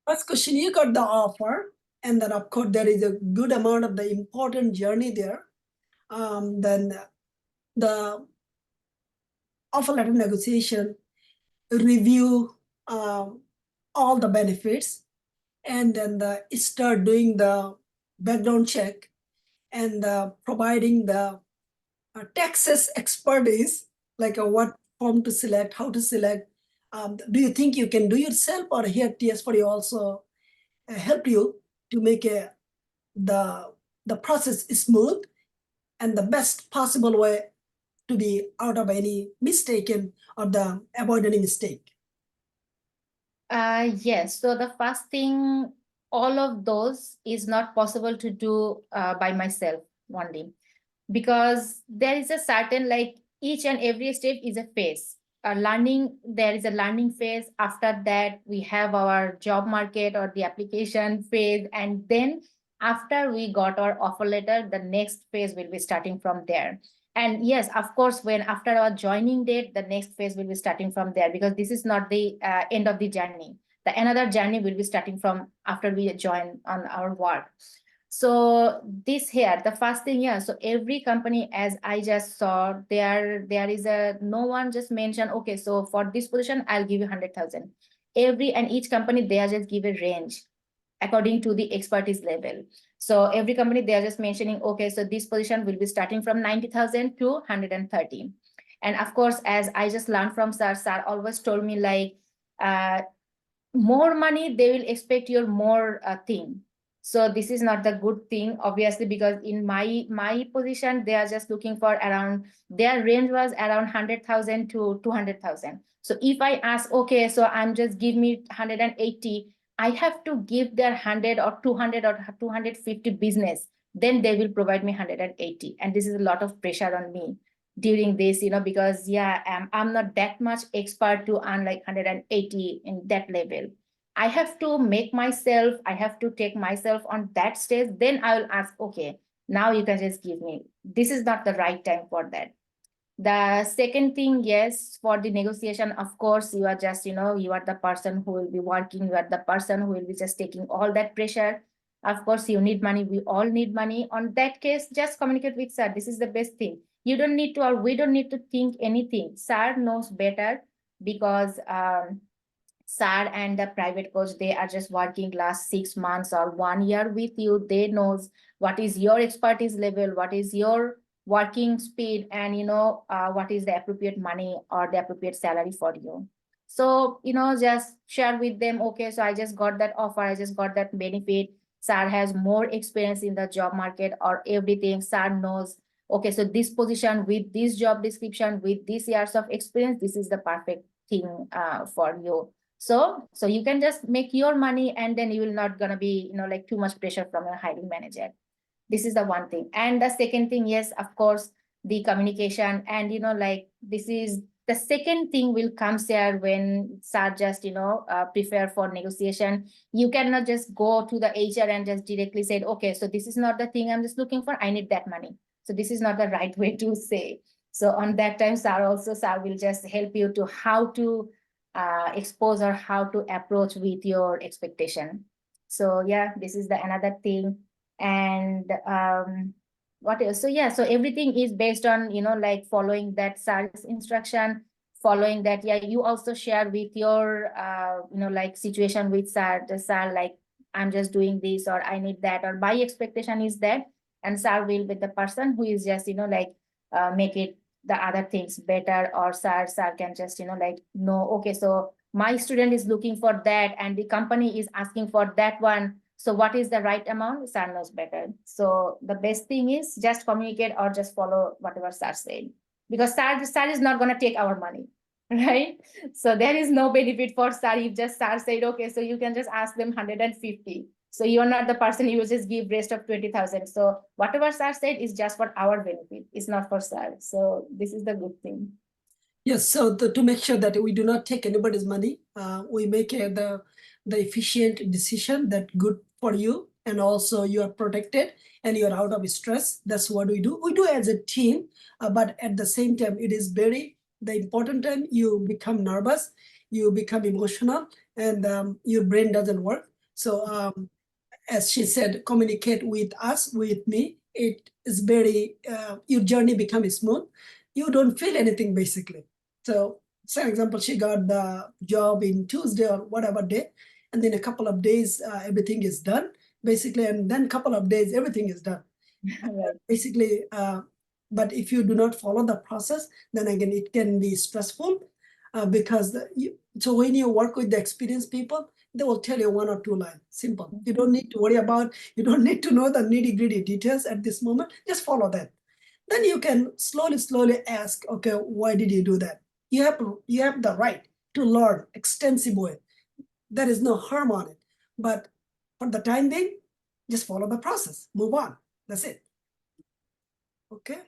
First question, you got the offer, and then of course there is a good amount of the important journey there. Then the offer letter negotiation, review all the benefits, and then start doing the background check and providing the taxes expertise, like what form to select, how to select. Do you think you can do yourself, or here TS4U also help you to make the process smooth and the best possible way to be out of any mistaken or the avoid any mistake? Yes. So the first thing, all of those is not possible to do by myself only, because there is a certain, like, each and every step is a phase. Learning, there is a learning phase. After that, we have our job market or the application phase, and then after we got our offer letter, the next phase will be starting from there. And yes, of course, when after our joining date, the next phase will be starting from there, because this is not the end of the journey. The another journey will be starting from after we join on our work. So this here, the first thing, yeah. So every company, as I just saw, there is a, no one just mentioned, okay, so for this position, I'll give you 100,000. Every and each company, they are just give a range according to the expertise level. So every company, they are just mentioning, okay, so this position will be starting from 90,000 to 130. And of course, as I just learned from sir always told me, like, more money, they will expect your more thing. So this is not the good thing, obviously, because in my position, they are just looking for around, their range was around 100,000 to 200,000. So if I ask, okay, so I'm just give me 180, I have to give their 100 or 200 or 250 business, then they will provide me 180. And this is a lot of pressure on me during this, because yeah, I'm not that much expert to earn like 180 in that level. I have to make myself, I have to take myself on that stage, then I will ask, okay, now you can just give me. This is not the right time for that. The second thing, yes, for the negotiation, of course, you are just, you are the person who will be working, you are the person who will be just taking all that pressure. Of course, you need money. We all need money. On that case, just communicate with sir. This is the best thing. You don't need to, or we don't need to think anything. Sir knows better, because sir and the private coach, they are just working last 6 months or 1 year with you. They knows what is your expertise level, what is your working speed, and what is the appropriate money or the appropriate salary for you. So just share with them, okay, so I just got that offer, I just got that benefit. Sir has more experience in the job market or everything. Sir knows, okay, so this position with this job description with these years of experience, this is the perfect thing for you. So you can just make your money, and then you will not gonna be like too much pressure from your hiring manager. This is the one thing. And the second thing, yes, of course, the communication. And like, this is the second thing will come here when sir just prepare for negotiation. You cannot just go to the HR and just directly say, okay, so this is not the thing I'm just looking for, I need that money. So this is not the right way to say. So on that time, sir will just help you to how to expose or how to approach with your expectation. So yeah, this is the another thing. And what else? So yeah, so everything is based on like following that sir's instruction, following that. Yeah, you also share with your like situation with sir, the sir, like, I'm just doing this, or I need that, or my expectation is that. And sir will be the person who is just like make it the other things better. Or sir can just like, no, okay, so my student is looking for that and the company is asking for that one, so what is the right amount? Sir knows better. So the best thing is just communicate or just follow whatever sir said, because sir is not going to take our money, right? So there is no benefit for sir if just sir said, okay, so you can just ask them 150. So you're not the person, you will just give rest of 20,000. So whatever sir said is just for our benefit. It's not for sir. So this is the good thing. Yes, so to make sure that we do not take anybody's money, we make the efficient decision that good for you, and also you are protected and you're out of stress. That's what we do. We do as a team, but at the same time, it is very the important time you become nervous, you become emotional, and your brain doesn't work. So as she said, communicate with us, with me. It is very, your journey becomes smooth. You don't feel anything basically. So, for example, she got the job in Tuesday or whatever day, and then a couple of days, everything is done basically, and then couple of days, everything is done. Right. Basically, but if you do not follow the process, then again, it can be stressful because so when you work with the experienced people, they will tell you 1 or 2 lines, simple. You don't need to worry about, you don't need to know the nitty gritty details at this moment, just follow that. Then you can slowly ask, okay, why did you do that? You have the right to learn extensive way. There is no harm on it. But for the time being, just follow the process, move on. That's it. Okay.